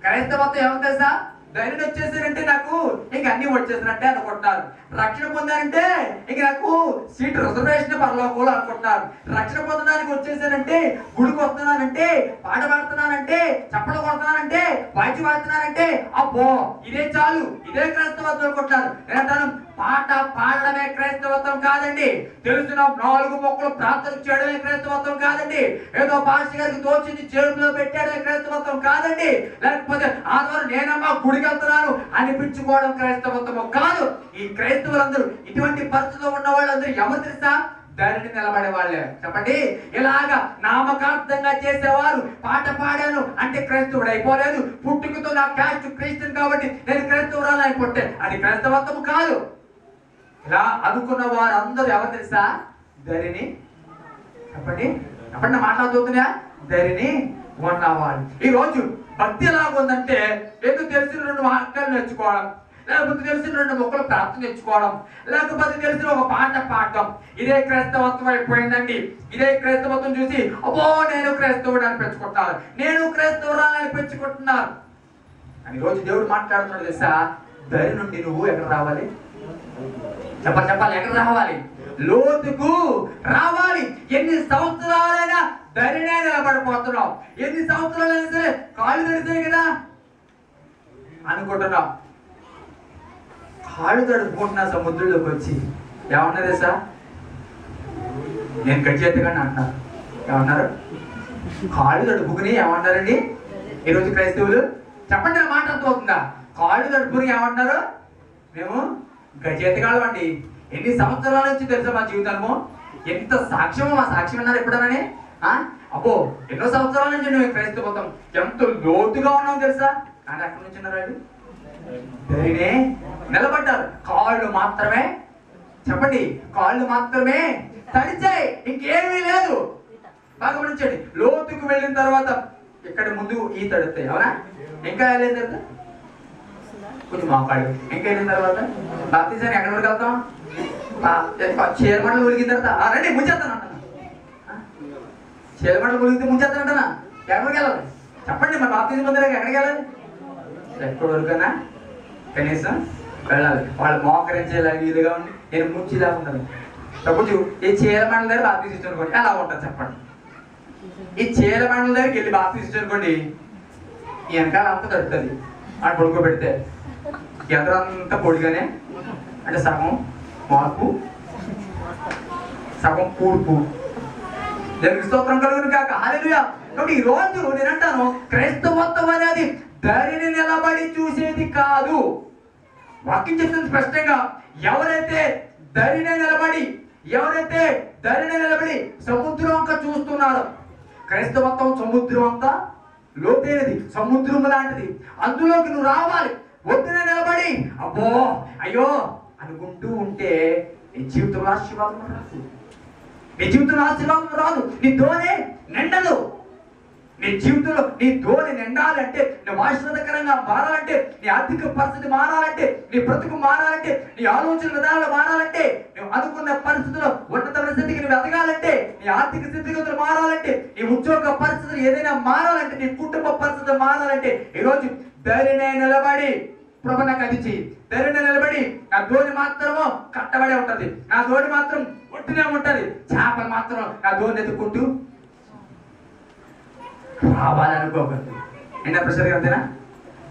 క్రైస్తవత్వం ఏమంటే సార్? ధైర్యం వచ్చేసారంటే నాకు ఇంక అన్ని వచ్చేసినట్టే అనుకుంటున్నారు. రక్షణ పొందారంటే ఇంక నాకు సీట్ రిజర్వేషన్ పరలోకంలో అనుకుంటున్నారు. రక్షణ పొందడానికి వచ్చేసానంటే, గుడికి వస్తున్నానంటే, పాట పాడుతున్నానంటే, చప్పలు కొడుతున్నానంటే వాయిద్యం వాడుతున్నారంటే అబ్బో ఇదే చాలు, ఇదే క్రైస్తవత్వం అనుకుంటున్నారు. నేను అంటాను, పాట పాడడమే క్రైస్తవత్వం కాదండి. తెలిసిన 4 మొక్కలు ప్రార్థన చేయడమే క్రైస్తవత్వం కాదండి. ఏదో పాస్టర్ గారికి తోచింది చేతుల్లో పెట్టాడమే క్రైస్తవత్వం కాదండి. లేకపోతే ఆ ద్వారా నేనమ్మా గుడికి వెళ్తున్నాను అనిపించుకోవడం క్రైస్తవత్వం కాదు. ఈ క్రైస్తవులందరూ, ఇటువంటి పరిస్థితిలో ఉన్న వాళ్ళందరూ ఎవరు తెలుసా? ధరణి నిలబడే వాళ్ళే. చెప్పండి, ఇలాగా నామకార్థంగా చేసేవారు పాట పాడాను అంటే క్రైస్తవుడు అయిపోలేదు. పుట్టుకతో నా క్యాస్ట్ క్రిస్టియన్ కాబట్టి నేను క్రైస్తవురాలు అయిపోతే అది క్రైస్తవత్వం కాదు. ఇలా అనుకున్న వారు అందరూ ఎవరు తెలుసా? ధరిని. చెప్పండి చెప్పండి, మాట్లాడుతున్నా ధరిని ఉన్నవాళ్ళు. ఈ రోజు భక్తి ఎలాగుందంటే, ఏదో తెలిసిన 2 వాక్యాలు నేర్చుకోవడం, లేకపోతే తెలిసిన 2 మొక్కలు ప్రార్థన నేర్చుకోవడం, లేకపోతే తెలిసిన ఒక పాట పాడటం, ఇదే క్రైస్తవత్వం అయిపోయిందండి. ఇదే క్రైస్తవత్వం చూసి అబ్బో నేను క్రైస్తవుడు అనిపించుకుంటున్నారు, నేను క్రైస్తవురాలు అనిపించుకుంటున్నారు అని రోజు దేవుడు మాట్లాడుతున్నాడు తెలుసా? ధరి నుండి నువ్వు ఎక్కడ రావాలి? చెప్పాలి, ఎక్కడ రావాలి? లోతుకు రావాలి. ఎన్ని సంవత్సరాలైనా ధరినే నిలబడిపోతున్నావు, ఎన్ని సంవత్సరాలైనా సరే కాళ్ళు తడిసాయి కదా అనుకుంటున్నావు. కాళ్ళు తడుపుకుంటున్నా సముద్రంలోకి వచ్చి ఏమన్నది సార్? నేను గడిచేతగానే అంటున్నారు. ఏమన్నారు? కాళ్ళు తడుపుకుని ఏమన్నారండి ఈరోజు క్రైస్తవులు? చెప్పండి, నా మాట అర్థమవుతుందా? కాళ్ళు తడుపుకుని ఏమంటున్నారు? మేము గజేతగాళ్ళం అండి. ఎన్ని సంవత్సరాల నుంచి తెలుసా మా జీవితము? ఎంత సాక్ష్యమో, మా సాక్ష్యం అన్నారు ఎప్పుడనని? అబ్బో ఎన్నో సంవత్సరాల నుంచి నువ్వు క్రైస్తవత్వం ఎంత లోతుగా ఉన్నావు తెలుసా? కానీ అక్కడి నుంచి ఉన్నారు ధరినే నిలబడ్డారు. కాళ్ళు మాత్రమే, చెప్పండి, కాళ్ళు మాత్రమే తడిచాయి, ఇంకేమీ లేదు. బాగా గమనించండి. లోతుకు వెళ్ళిన తర్వాత ఇక్కడ ముందు ఈ తడుస్తాయి, అవునా? ఇంకా వెళ్ళిన తర్వాత కొంచెం మాకాడు, ఇంకా వెళ్ళిన తర్వాత బాప్తిజాన్ని ఎక్కడి వరకు వెళ్తాం? చీరమండలు ములిగిన తర్వాత రండి ముంచేస్తాను అంటున్నా. చీరమండలు ములిగితే ముంచేస్తాను అంటున్నా. ఎక్కడికి వెళ్ళాలి చెప్పండి? మన బాప్తిజం పొందలేక ఎక్కడికి వెళ్ళాలి? ఎక్కడి వరకన్నా కనీసం వెళ్ళాలి. వాళ్ళు మోకరించేలా వీలుగా ఉండి నేను ముంచిలా ఉన్నాను. సపోజ్ ఈ చీరమండల దగ్గర బాప్తిజం అనుకోండి, అలా ఉంటుంది. చెప్పండి, ఈ చీరమండల దగ్గరికి వెళ్ళి బాప్తిజం అనుకోండి, ఈ వెనకాల అంతా తడుతుంది. ఆ పడుకోబెడితే ఎదురంతా పొడిగానే, అంటే సగం మార్పు సగం కూర్పు. దేవునికి స్తోత్రం కలుగును కాక. హల్లెలూయా. కాబట్టి ఈ రోజు నేను అంటాను, క్రైస్తవత్వం అనేది ధరిని నిలబడి చూసేది కాదు. వాక్యం చెప్తుంది స్పష్టంగా, ఎవరైతే ధరిని నిలబడి సముద్రం అంతా చూస్తున్నారో, క్రైస్తవత్వం సముద్రం అంతా లోతైనది, సముద్రం లాంటిది. అందులోకి నువ్వు రావాలి. ఒడ్డున నిలబడి అబ్బో అయ్యో అనుకుంటూ ఉంటే నీ జీవితంలో ఆశీర్వాదం రాదు. నీ జీవితంలో ఆశీర్వాదం రాదు. నీ ధోని నిండదు. నీ జీవితంలో నీ ధోని నిండాలంటే, నువ్వు ఆశీర్వాదకరంగా మారాలంటే, నీ ఆర్థిక పరిస్థితి మారాలంటే, నీ బ్రతుకు మారాలంటే, నీ ఆలోచన విధానాలు మారాలంటే, నువ్వు అనుకున్న పరిస్థితుల్లో ఉన్నతమైన స్థితికి నువ్వు ఎదగాలంటే, నీ ఆర్థిక స్థితిగతులు మారాలంటే, నీ ఉద్యోగ పరిస్థితులు ఏదైనా మారాలంటే, నీ కుటుంబ పరిస్థితులు మారాలంటే, ఈరోజు ధైర్యమే నిలబడి ప్రభు నాకు అది చెయ్యి. ధైర్యంగా నిలబడి నా ధోని మాత్రము కట్టబడే ఉంటది, నా ధోని మాత్రం ఒట్టినే ఉంటది. చేపలు మాత్రం నా ధోని ఎత్తుకుంటూ రావాలనుకోకూడదు. ఎన్న ప్రసాద్ అంతేనా?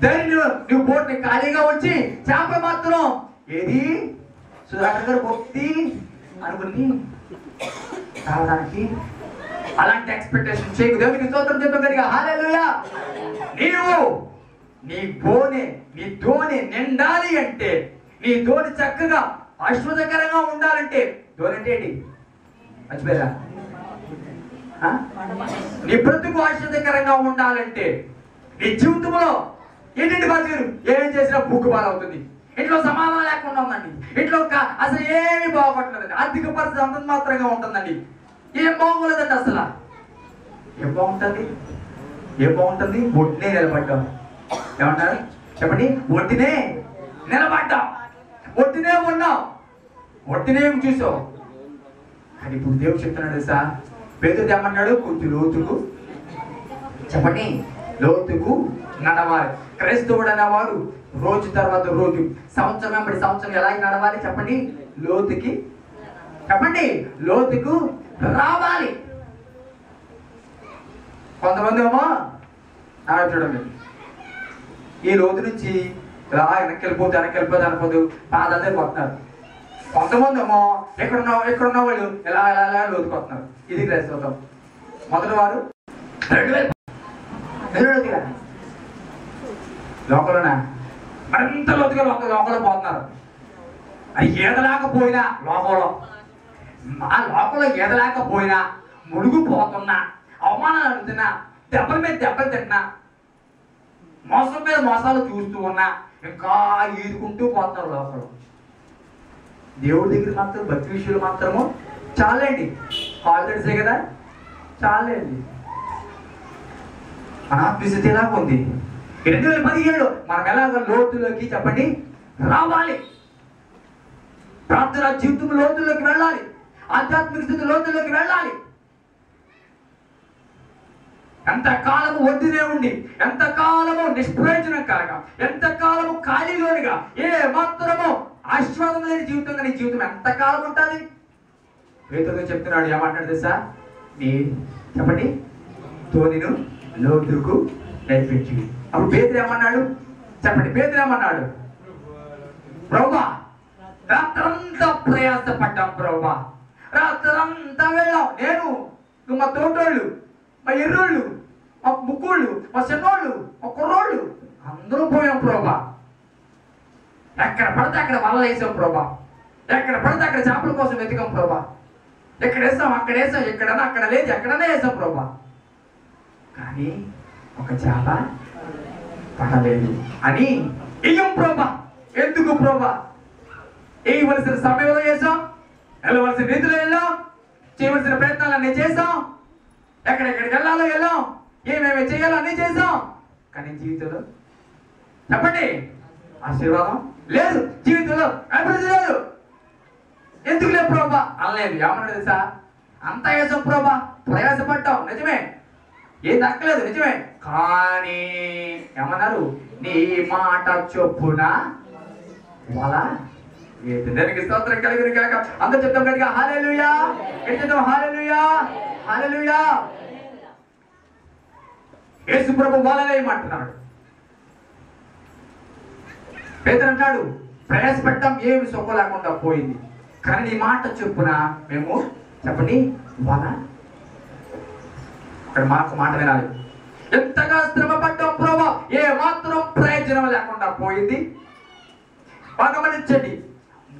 ధైర్యం నువ్వు బోట్ని ఖాళీగా వచ్చి చేపలు మాత్రం ఏది సుధాకర్ గారు భక్తి అనుకుని రావడానికి అలాంటి ఎక్స్పెక్టేషన్ చేయకు. దేవునికి స్తోత్రం చెప్తాం కనుక హల్లెలూయా. నీవు నీ ధోని నిండాలి అంటే, నీ ధోని చక్కగా ఆశ్వాదకరంగా ఉండాలంటే, ధోని అంటే ఏంటి మర్చిపోయారా? నీ బ్రతుకు ఆశ్వాదకరంగా ఉండాలంటే, నీ జీవితంలో ఏంటంటే బతుకులు ఏం చేసినా బుక్కు పాలవుతుంది. ఇంట్లో సమాధానం లేకుండా ఉందండి. ఇంట్లో అసలు ఏమీ బాగుపడలేదండి. ఆర్థిక పరిస్థితి అంత మాత్రంగా ఉంటుందండి. ఏం బాగోలేదండి. అసలు ఏం బాగుంటుంది? ఒట్టినే నిలబడ్డాం. ఏమంటారు చెప్పండి? ఒట్టినే నిలబడ్డాం, ఒట్టినే ఉన్నాం, ఒట్టినే చూసావు. కానీ ఇప్పుడు దేవుడు చెప్తున్నాడు సార్, పేతురు ఏమన్నాడు? కొంచెం లోతుకు, చెప్పండి, లోతుకు నడవాలి. క్రైస్తవుడు అనేవాడు రోజు తర్వాత రోజు, సంవత్సరం వెంబడి సంవత్సరం ఎలా నడవాలి చెప్పండి? లోతుకి, చెప్పండి, లోతుకు రావాలి. కొంతమంది ఏమో చూడండి ఈ లోతు నుంచి ఇలా వెనక్కి వెళ్ళిపోతే అనుకోదు పాదాల దగ్గర వస్తున్నారు. కొంతమంది ఏమో ఎక్కడున్న వాళ్ళు ఇలా ఇలా ఇలా లోతుకొస్తున్నారు. ఇది గ్రేస్ అవుతాం. మొదటి వారు లోకలోనా మరింత లోతుగా లోకంలో పోతున్నారు. అది ఈదలేకపోయినా లోకంలో ఆ లోకంలో ఈదలేకపోయినా మునిగిపోతున్నా, అవమానాలు అడుగుతున్నా, దెబ్బల మీద దెబ్బలు తిన్నా, మోసం మీద మోసాలు చూస్తూ ఉన్నా ఇంకా ఈదుకుంటూ పోతున్నారు లోకంలో. దేవుడి దగ్గర మాత్రం భక్తి విషయాలు మాత్రము చాలండి. కాలు తెలిసే కదా చాలండి. మన ఆత్మీయత ఎలాగ ఉంది? 2017 మనం ఎలాగ లోతులోకి చెప్పండి రావాలి. ప్రార్థన జీవితం లోతుల్లోకి వెళ్ళాలి. ఆధ్యాత్మిక స్థితి లోతుల్లోకి వెళ్ళాలి. ఎంతకాలము వద్దునే ఉండి, ఎంతకాలము నిష్ప్రయోజనం కాక, ఎంతకాలము ఖాళీలోనిగా ఏ మాత్రము ఆశీర్వాదం లేని జీవితంగా నీ జీవితం ఎంతకాలం ఉంటుంది? పేతురుతో చెప్తున్నాడు, ఏమంటాడు తెలుసా? నీ చెప్పండి తోనిను లోతుకు నడిపించి. అప్పుడు పేతురు ఏమన్నాడు చెప్పండి? పేతురు ఏమన్నాడు? ప్రభువా రాత్రంతా ప్రయాసపడ్డాం ప్రభువా, రాత్రంతా వెళ్ళాం. నేను నువ్వు మా తోటోళ్ళు, మా ఎర్రోళ్ళు, మా ముక్కోళ్ళు, మా చిన్నోళ్ళు, మా కుర్రోళ్ళు అందరూ పోయాం ప్రభా. ఎక్కడ పడితే అక్కడ వల్ల వేసాం ప్రభా. ఎక్కడ పడితే అక్కడ చేపల కోసం వెతికాం ప్రభా. ఎక్కడ వేసాం అక్కడ వేసాం, ఎక్కడన్నా అక్కడ లేదు, ఎక్కడన్నా వేసాం ప్రభా. కానీ ఒక చేప పడలేదు అని ఇయ్యం ప్రభా. ఎందుకు ప్రభా? వేయవలసిన సమయంలో వేసాం, వెళ్ళవలసిన రీతిలో వెళ్ళాం, చేయవలసిన ప్రయత్నాలన్నీ చేసాం, ఎక్కడెక్కడికి వెళ్ళాలో వెళ్ళాం, ఏమేమి చేయాలో అన్నీ చేసాం. కానీ జీవితంలో చెప్పండి ఆశీర్వాదం లేదు, జీవితంలో అభివృద్ధి లేదు. ఎందుకు లేదు ప్రభా అనలేదు. ఏమన్నా తెలుసా? అంతా వేసాం ప్రభా, ప్రయాసపడ్డాం నిజమే, ఏం దక్కలేదు నిజమే. కానీ ఏమన్నారు? నీ మాట చొప్పున వాళ్ళ దానికి స్తోత్రం కలిగిన కాక. అందరూ చెప్తాం గట్టిగా హల్లెలూయా. ఏం చెప్తాం? హల్లెలూయా, హల్లెలూయా. యేసు ప్రభు వలలేయమంటున్నాడు. పేతురు అంటాడు, ప్రయాసపడ్డాం ఏమి సొక్క లేకుండా పోయింది, కానీ నీ మాట చొప్పున మేము చెప్పండి వల. ఇక్కడ మాకు మాట వినాలి. ఎంతగా శ్రమ పడ్డాం ప్రభా, ఏ మాత్రం ప్రయోజనం లేకుండా పోయింది. గమనించండి,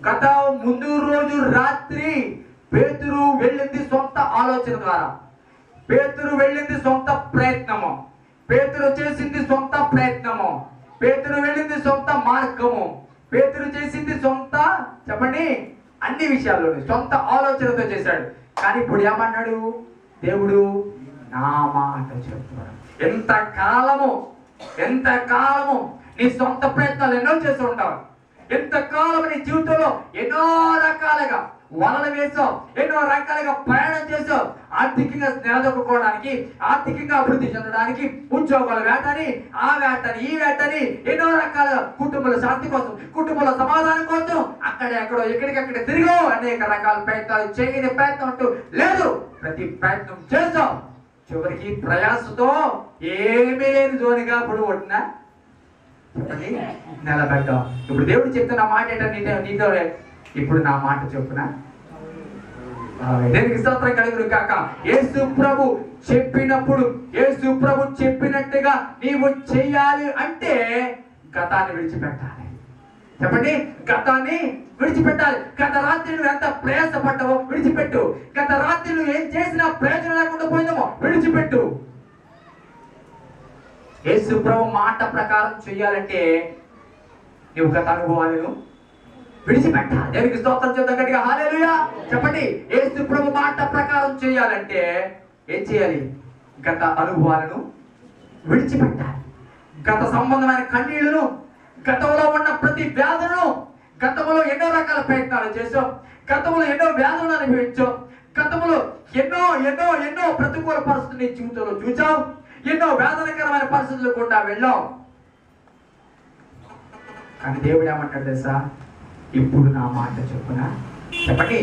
గత ముందు రోజు రాత్రి పేతురు వెళ్ళింది సొంత ఆలోచన ద్వారా, పేతురు వెళ్ళింది సొంత ప్రయత్నము, పేతురు చేసింది సొంత ప్రయత్నము, పేతురు వెళ్ళింది సొంత మార్గము, పేతురు చేసింది సొంత చెప్పండి అన్ని విషయాల్లోనూ సొంత ఆలోచనతో చేశాడు. కానీ ఇప్పుడు ఏమన్నాడు దేవుడు? నా మాట చెప్తున్నాడు. ఎంతకాలము నీ సొంత ప్రయత్నాలు ఎన్నో చేస్తూ ఉంటావు. ఎంతకాలం నీ జీవితంలో ఎన్నో రకాలుగా వలలు వేసావు, ఎన్నో రకాలుగా ప్రయాణం చేసావు. ఆర్థికంగా నిలదొక్కుకోవడానికి, ఆర్థికంగా అభివృద్ధి చెందడానికి, ఉద్యోగాల వేటని, ఆ వేటని, ఈ వేటని, ఎన్నో రకాల కుటుంబాల శాంతి కోసం, కుటుంబాల సమాధానం కోసం అక్కడెక్కడో ఎక్కడికక్కడ తిరిగావు. అనేక రకాల ప్రయత్నాలు చేయని ప్రయత్నం అంటూ లేదు. ప్రతి ప్రయత్నం చేసావు. చివరికి ప్రయాసతో ఏమీ లేని జోనిగా ఇప్పుడు కొట్టినా చెప్పండి నిలబడ్డావు. ఇప్పుడు దేవుడు చెప్తున్న మాట ఏంటంటే నీతో ఇప్పుడు నా మాట చెప్పున దేనికి స్తోత్రం కలుగును కాక. యేసు ప్రభు చెప్పినప్పుడు, యేసు ప్రభు చెప్పినట్టుగా నీవు చెయ్యాలి అంటే గతాన్ని విడిచిపెట్టాలి. చెప్పండి గతాన్ని విడిచిపెట్టాలి. గత రాత్రి నువ్వు ఎంత ప్రయాసపడ్డావో విడిచిపెట్టు. గత రాత్రి నువ్వు ఏం చేసినా ప్రయోజనం లేకుండా పోయిందేమో విడిచిపెట్టు. యేసు ప్రభు మాట ప్రకారం చెయ్యాలంటే నువ్వు గత అనుభవాలను విడిచిపెట్టాలి. దేవునికి స్తోత్రం చేద్దాం గట్టిగా హల్లెలూయా చెప్పండి. యేసు ప్రభు మాట ప్రకారం చేయాలంటే ఏం చేయాలి? గత అనుభవాలను విడిచిపెట్టాలి. గత సంబంధమైన కన్నీళ్లను, గతంలో ఉన్న ప్రతి వ్యాధులను, గతంలో ఎన్నో రకాల ప్రయత్నాలు చేసావు, గతంలో ఎన్నో వ్యాధులను అనుభవించావు, గతంలో ఎన్నో ఎన్నో ఎన్నో ప్రతికూల పరిస్థితులు నీ జీవితంలో చూసావు, ఎన్నో వేదనకరమైన పరిస్థితులు కూడా వెళ్ళావు. కానీ దేవుడు ఏమంటాడు తెలుసా? ఇప్పుడు నా మాట చెప్పున చెప్పండి.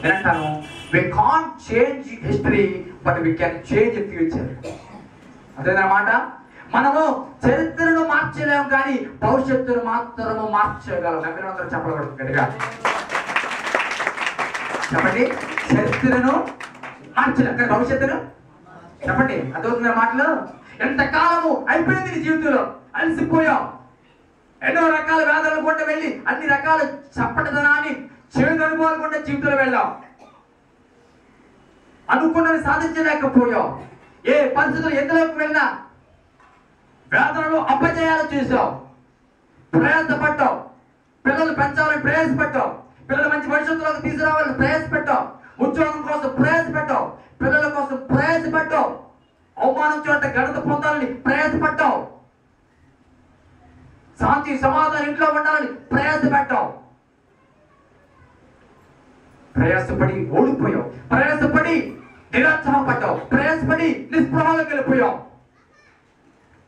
నేనంటాను we can't change history but we can change the future. అదేనా మాట? మనము చరిత్రను మార్చలేము మార్చలేము కానీ భవిష్యత్తును మాత్రము మార్చగలం. అందరూ చెప్పకూడదు గట్టిగా చెప్పండి. చరిత్రను మార్చలేం కానీ భవిష్యత్తును చెప్పండి. అర్థమవుతున్న మాటలు. ఎంతకాలము అయిపోయింది నీ జీవితంలో, అలసిపోయావు, ఎన్నో రకాల వేదనలు కూడా వెళ్ళి అన్ని రకాల చప్పటిదనాన్ని చేదు అనుభవాలు కూడా జీవితంలో వెళ్ళావు, అనుకున్నది సాధించలేకపోయావు, ఏ పరిస్థితులు ఎందులోకి వెళ్ళినా వేదనలు అపజయాలు చూసావు, ప్రయాసపడ్డావు, పిల్లలు పెంచాలని ప్రయాసపడ్డావు, పిల్లలు మంచి భవిష్యత్తులోకి తీసుకురావాలని ప్రయాసపడ్డావు, ఉద్యోగం కోసం ప్రయాసపడ్డావు, పిల్లల కోసం ప్రయాసపడ్డావు, అవమానం చోట ఘనత పొందాలని ప్రయాసపడ్డావు, శాంతి సమాధానం ఇంట్లో ఉండాలని ప్రయాసపడ్డావు, ప్రయాసపడి ఓడిపోయావు, ప్రయాసపడి నిరుత్సాహపడ్డావు, ప్రయాసపడి నిస్పృహలోకి వెళ్ళిపోయావు.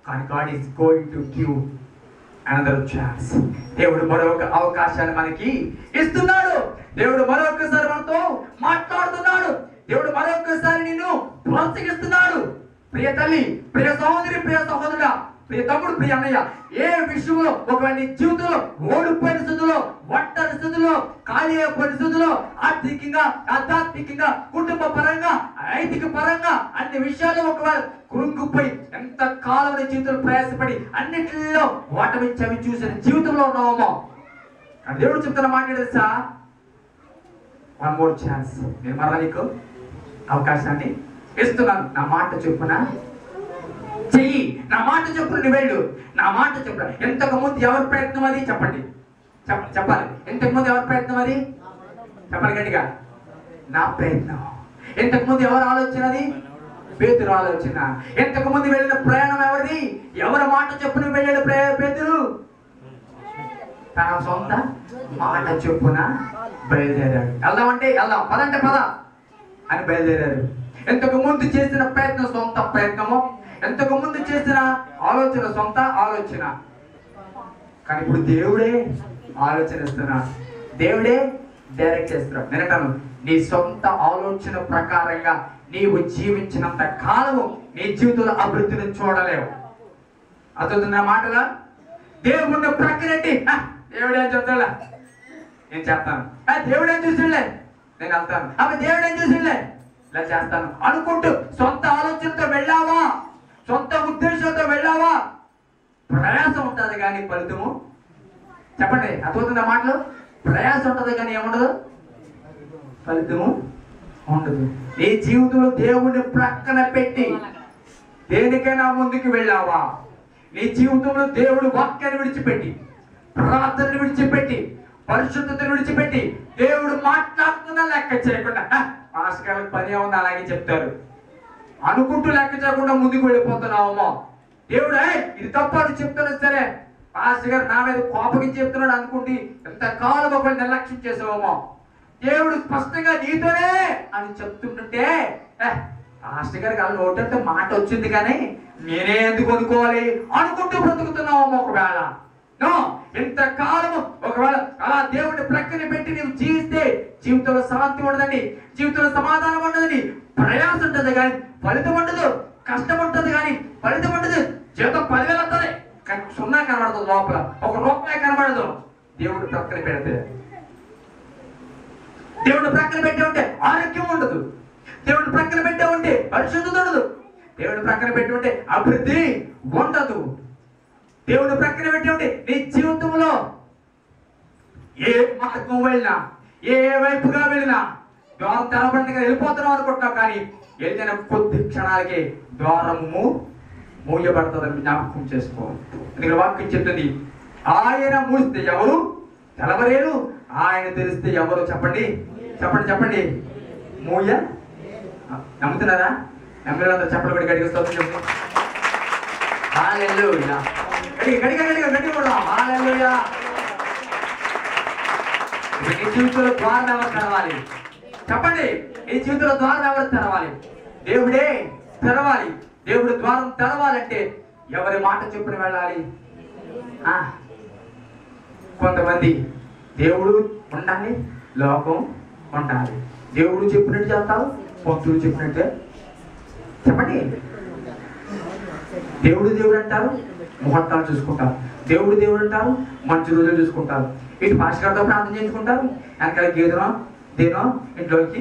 కానీ God is going to give another chance. దేవుడు మరొక అవకాశాన్ని మనకి ఇస్తున్నాడు. దేవుడు మరొకసారి మనతో మాట్లాడుతున్నాడు. దేవుడు మరొకసారి నిన్ను ప్రోత్సహిస్తున్నాడు. ప్రియ తల్లి, ప్రియ సహోదరి, ప్రియ సహోదరుడా, ప్రియ తమ్ముడు, ప్రియ అన్నయ్య, ఏ విషయంలో ఒకవేళ నీ జీవితంలో ఓడిపోయిన స్థితిలో, ఒంటరి స్థితిలో, ఖాళీ అయిపోయిన స్థితిలో, ఆర్థికంగా, ఆధ్యాత్మికంగా, కుటుంబ పరంగా, నైతిక పరంగా అన్ని విషయాల్లో ఒకవేళ కృంగిపోయి ఎంత కాలం నీ జీవితంలో ప్రయాసపడి అన్నిటిలో ఓటమి చవి చూసిన జీవితంలో ఉన్నామో, దేవుడు చెప్తున్న మాట తెలుసా? One more chance. నేను మరలా నీకు అవకాశాన్ని ఇస్తున్నాను. నా మాట చొప్పున చెయ్యి, నా మాట చొప్పున నువ్వు వెళ్ళు, నా మాట చొప్పున. ఎంతకు ముందు ఎవరి ప్రయత్నం అది? చెప్పండి, చెప్పాలి. ఇంతకు ముందు ఎవరి ప్రయత్నం అది? చెప్పాలి గట్టిగా. నా ప్రయత్నం. ఇంతకు ముందు ఎవరు ఆలోచన అది? పేతురు ఆలోచన. ఇంతకు ముందు వెళ్ళిన ప్రయాణం ఎవరిది? ఎవరి మాట చొప్పున వెళ్ళాడు పేతురు? తన సొంత మాట చొప్పున బయలుదేరాడు. వెళ్దామంటే వెళ్దాం, పదంటే పద అని బయలుదేరారు. ఇంతకు ముందు చేసిన ప్రయత్నం సొంత ప్రయత్నము, ఇంతకు ముందు చేసిన ఆలోచన సొంత ఆలోచన. కానీ ఇప్పుడు దేవుడే ఆలోచన ఇస్తున్నాడు, దేవుడే డైరెక్ట్ చేస్తున్నాడు. నేనంటాను, నీ సొంత ఆలోచన ప్రకారంగా నీవు జీవించినంత కాలము నీ జీవితంలో అభివృద్ధిని చూడలేవు. అతను మాటలా దేవుడిని ప్రక్కనెట్టి దేవుడేం చెప్తాడా, నేను చేస్తాను, దేవుడేం చూసిలే నేను వెళ్తాను, అవి దేవుడేం చూసిలే ఇలా చేస్తాను అనుకుంటూ సొంత ఆలోచనతో వెళ్ళావా, సొంత ఉద్దేశంతో వెళ్ళావా, ప్రయాసం ఉంటుంది కానీ ఫలితము చెప్పండి. అర్థమవుతుందా మాటలు? ప్రయాసం ఉంటుంది కానీ ఏముండదు, ఫలితము ఉండదు. నీ జీవితంలో దేవుడిని ప్రక్కన పెట్టి దేనికైనా ముందుకు వెళ్ళావా? నీ జీవితంలో దేవుడు వాక్యాన్ని విడిచిపెట్టి, ప్రార్థనను విడిచిపెట్టి, పరిశుద్ధతను విడిచిపెట్టి, దేవుడు మాట్లాడుతున్నా లెక్క చేయకుండా పాస్కర్లకు పని ఉంది అలాగే చెప్తారు అనుకుంటూ లెక్క చేయకుండా ముందుకు వెళ్ళిపోతున్నామో, దేవుడు ఇది తప్పని చెప్తున్నా సరే పాస్టర్ గారు నా మీద కోపకి చెప్తున్నాడు అనుకుంటే ఎంత కాలం ఒకళ్ళు నిర్లక్ష్యం చేసామో, దేవుడు స్పష్టంగా నీతోనే అని చెప్తుంటే పాస్టర్ గారికి అలా నోటంటే మాట వచ్చింది కానీ నేనే ఎందుకు అనుకోవాలి అనుకుంటూ బ్రతుకుతున్నాము. ఒకవేళ ఎంతకాలము ఒకవేళ అలా దేవుడిని ప్రక్కన పెట్టి నీవు జీవిస్తే జీవితంలో శాంతి ఉండదండి, జీవితంలో సమాధానం ఉండదండి, ప్రయాసం ఉంటుంది కానీ ఫలితం ఉండదు, కష్టం ఉంటుంది కానీ ఫలితం ఉండదు. జీవితం 10,000 వస్తుంది కానీ 0 కనబడదు, లోపల ₹1 కనబడదు. దేవుడు ప్రక్కన పెడితే, దేవుడు ప్రక్కన పెట్టే ఉంటే ఆరోగ్యం ఉండదు, దేవుడు ప్రక్కన పెట్టే ఉంటే పరిశుద్ధత ఉండదు, దేవుడు ప్రక్కన పెట్టి ఉంటే అభివృద్ధి ఉండదు, దేవుడు ప్రక్కన పెట్టి ఉంటే నీ జీవితంలో ఏ మార్గం వెళ్ళినా, ఏ వైపుగా వెళ్ళినా ద్వారం తెరబడిగా వెళ్ళిపోతున్నావు అనుకుంటున్నావు కానీ వెళ్ళిన కొద్ది క్షణాలకి ద్వారము మూయబడుతుందని జ్ఞాపకం చేసుకో. ఎందుకంటే వాక్యం చెప్తుంది, ఆయన మూస్తే ఎవరు తెలవలేరు, ఆయన తెలిస్తే ఎవరు చెప్పండి చెప్పండి చెప్పండి మూయ. నమ్ముతున్నారా? నమ్మలందరూ చెప్పలు పెట్టి గడిగిస్తుంది. హల్లెలూయా, గడి కూడా హల్లెలూయా. నీ జీవితంలో ద్వారం ఎవరు తెరవాలి చెప్పండి? నీ జీవితంలో ద్వారం ఎవరు తెరవాలి? దేవుడే తెరవాలి. దేవుడు ద్వారం తెరవాలంటే ఎవరి మాట చొప్పున వెళ్ళాలి? కొంతమంది దేవుడు ఉండాలి, లోకం ఉండాలి. దేవుడు చెప్పినట్టు చేస్తావు, భక్తులు చెప్పినట్టే చెప్పండి. దేవుడు దేవుడు అంటారు, ముహూర్తాలు చూసుకుంటారు. దేవుడు అంటారు, మంచి రోజులు చూసుకుంటారు. ఇటు పాస్టర్ గారితో ప్రార్థన చేసుకుంటారు, వెనకాల గేదెనో దేనో ఇంట్లోకి